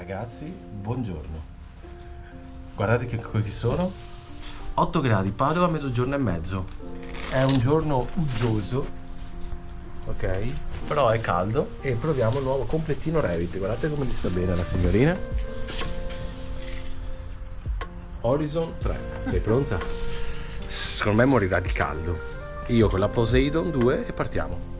Ragazzi, buongiorno. Guardate che qui sono 8 gradi, Padova, mezzogiorno e mezzo. È un giorno uggioso, ok? Però è caldo e proviamo il nuovo completino Revit. Guardate come gli sta bene la signorina. Horizon 3. Sei pronta? Secondo me morirà di caldo. Io con la Poseidon 2 e partiamo.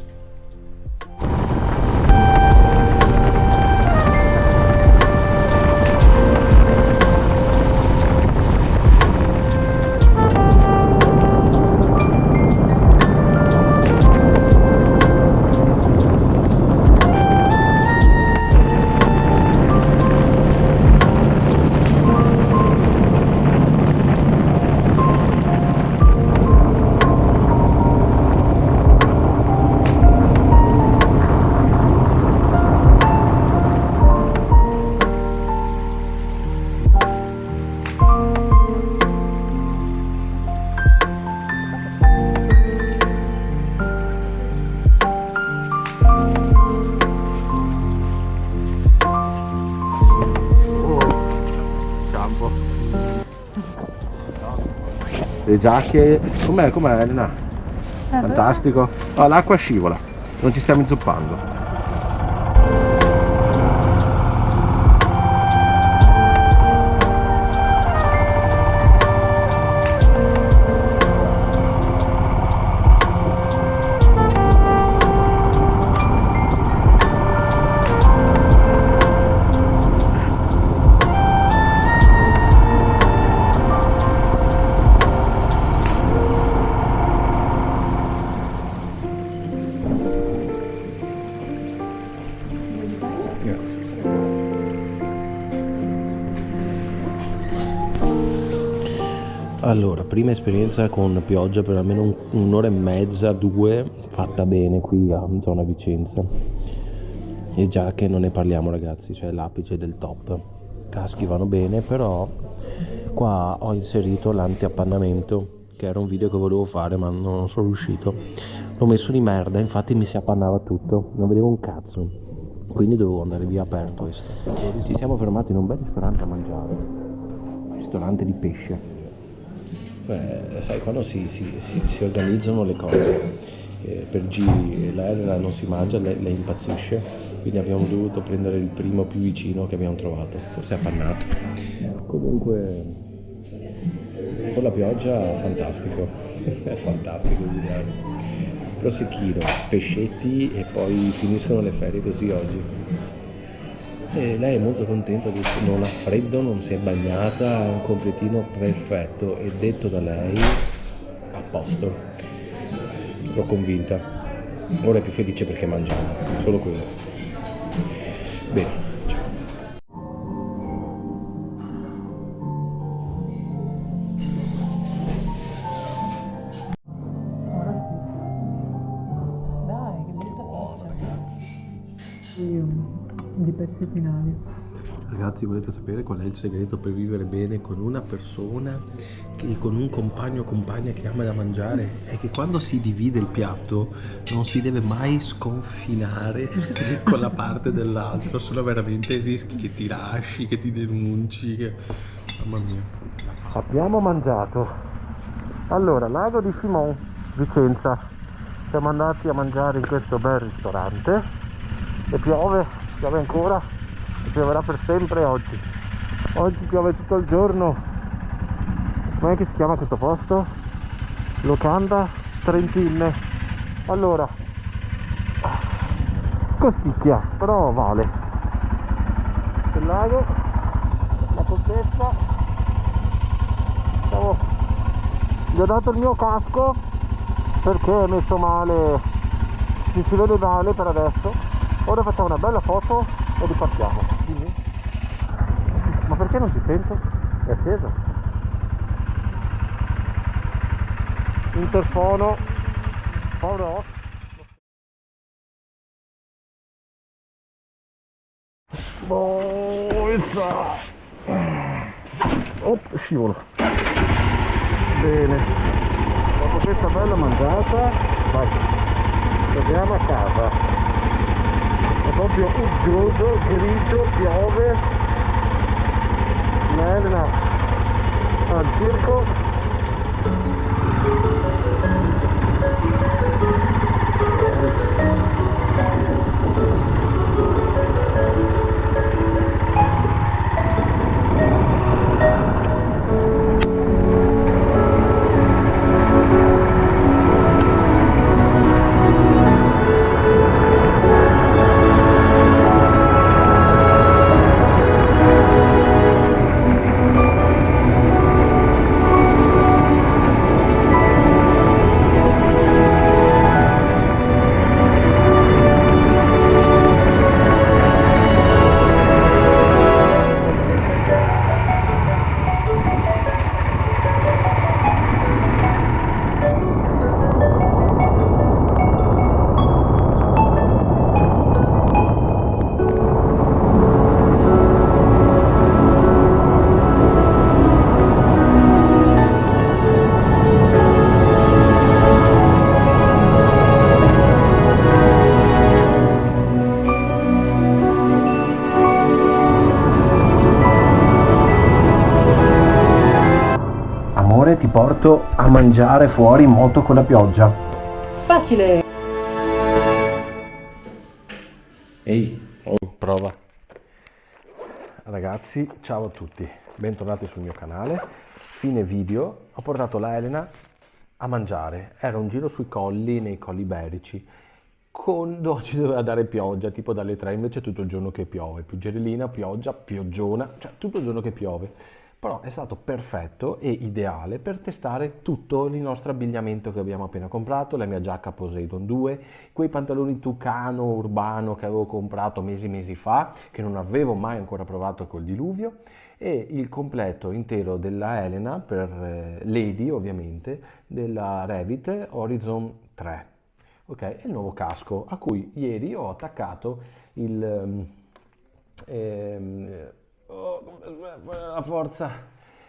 Le giacche, com'è Elena? Fantastico. Oh, l'acqua scivola, non ci stiamo inzuppando. Grazie. Allora, prima esperienza con pioggia per almeno un'ora e mezza, 2, fatta bene qui a zona Vicenza. E già che non ne parliamo ragazzi, cioè l'apice del top. Caschi vanno bene, però qua ho inserito l'antiappannamento, che era un video che volevo fare ma non sono riuscito. L'ho messo di merda, infatti mi si appannava tutto, non vedevo un cazzo. Quindi dovevo andare via aperto questo. Ci siamo fermati in un bel ristorante a mangiare, un ristorante di pesce. Sai, quando si organizzano le cose, per giri la Elena non si mangia, lei impazzisce, quindi abbiamo dovuto prendere il primo più vicino che abbiamo trovato, forse appannato. Comunque con la pioggia fantastico, è fantastico girare. Prosecchino, pescetti e poi finiscono le ferie così oggi. E lei è molto contenta, non ha freddo, non si è bagnata, è un completino perfetto e detto da lei a posto. L'ho convinta. Ora è più felice perché mangiamo, solo quello. Bene. Di pezzi finali. Ragazzi, volete sapere qual è il segreto per vivere bene con una persona, con un compagno o compagna che ama da mangiare? È che quando si divide il piatto non si deve mai sconfinare con la parte dell'altro, sennò veramente rischi che ti lasci, che ti denunci, mamma mia. Abbiamo mangiato. Allora, Lago di Simon, Vicenza. Siamo andati a mangiare in questo bel ristorante e piove ancora e pioverà per sempre oggi. Oggi piove tutto il giorno. Com'è che si chiama questo posto? Locanda Trentin. Allora, costicchia, però vale. Il lago, la contessa. Gli ho dato il mio casco perché è messo male, si vede male per adesso. Ora facciamo una bella foto e ripartiamo. Dimmi. Ma perché non si sente? È acceso. Interfono. Power off. Scivolo. Bene. Dopo questa bella mangiata, vai. Torniamo a casa. È proprio uggioso, grigio, piove, Elena al circo. Amore, ti porto a mangiare fuori in moto con la pioggia. Facile! Ehi, prova. Ragazzi, ciao a tutti, bentornati sul mio canale. Fine video, ho portato la Elena a mangiare. Era un giro sui colli, nei colli iberici. Oggi doveva dare pioggia, tipo dalle 3, invece tutto il giorno che piove. Pioggerellina, pioggia, pioggiona, cioè tutto il giorno che piove. Però è stato perfetto e ideale per testare tutto il nostro abbigliamento che abbiamo appena comprato, la mia giacca Poseidon 2, quei pantaloni Tucano Urbano che avevo comprato mesi fa, che non avevo mai ancora provato col diluvio, e il completo intero della Elena per Lady, ovviamente, della Revit Horizon 3. Ok, e il nuovo casco a cui ieri ho attaccato a forza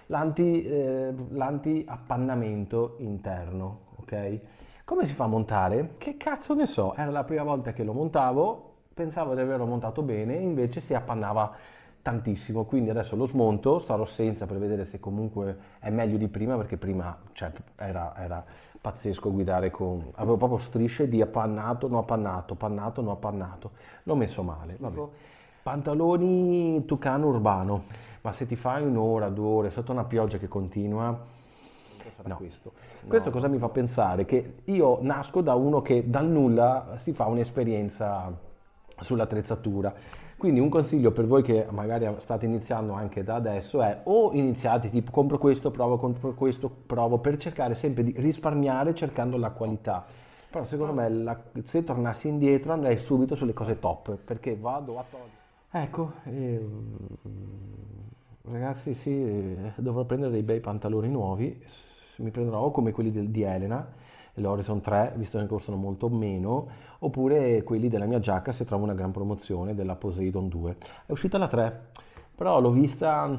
l'anti-appannamento interno, ok? Come si fa a montare? Che cazzo ne so, era la prima volta che lo montavo, pensavo di averlo montato bene, invece si appannava tantissimo, quindi adesso lo smonto, starò senza per vedere se comunque è meglio di prima, perché prima cioè, era pazzesco guidare con... avevo proprio strisce di appannato, no appannato, appannato, no appannato, l'ho messo male, vabbè. Pantaloni Tucano Urbano, ma se ti fai un'ora, 2 ore sotto una pioggia che continua, no. Questo cosa mi fa pensare? Che io nasco da uno che dal nulla si fa un'esperienza sull'attrezzatura. Quindi un consiglio per voi che magari state iniziando anche da adesso è o iniziate tipo compro questo, provo per cercare sempre di risparmiare cercando la qualità. Però secondo me se tornassi indietro andrei subito sulle cose top, perché vado a togliere. Ecco, ragazzi sì, dovrò prendere dei bei pantaloni nuovi, mi prenderò o come quelli di Elena, l'Horizon 3, visto che costano molto meno, oppure quelli della mia giacca se trovo una gran promozione della Poseidon 2. È uscita la 3, però l'ho vista,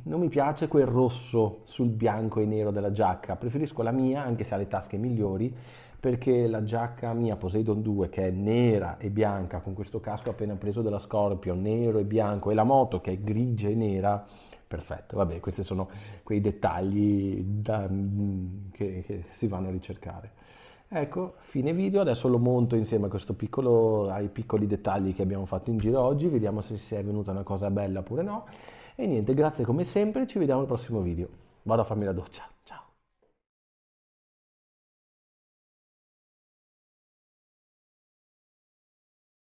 non mi piace quel rosso sul bianco e nero della giacca, preferisco la mia, anche se ha le tasche migliori, perché la giacca mia Poseidon 2 che è nera e bianca con questo casco appena preso della Scorpion, nero e bianco, e la moto che è grigia e nera, perfetto. Vabbè, questi sono quei dettagli che si vanno a ricercare. Ecco, fine video, adesso lo monto insieme a ai piccoli dettagli che abbiamo fatto in giro oggi, vediamo se si è venuta una cosa bella oppure no. E niente, grazie come sempre, ci vediamo al prossimo video. Vado a farmi la doccia, ciao!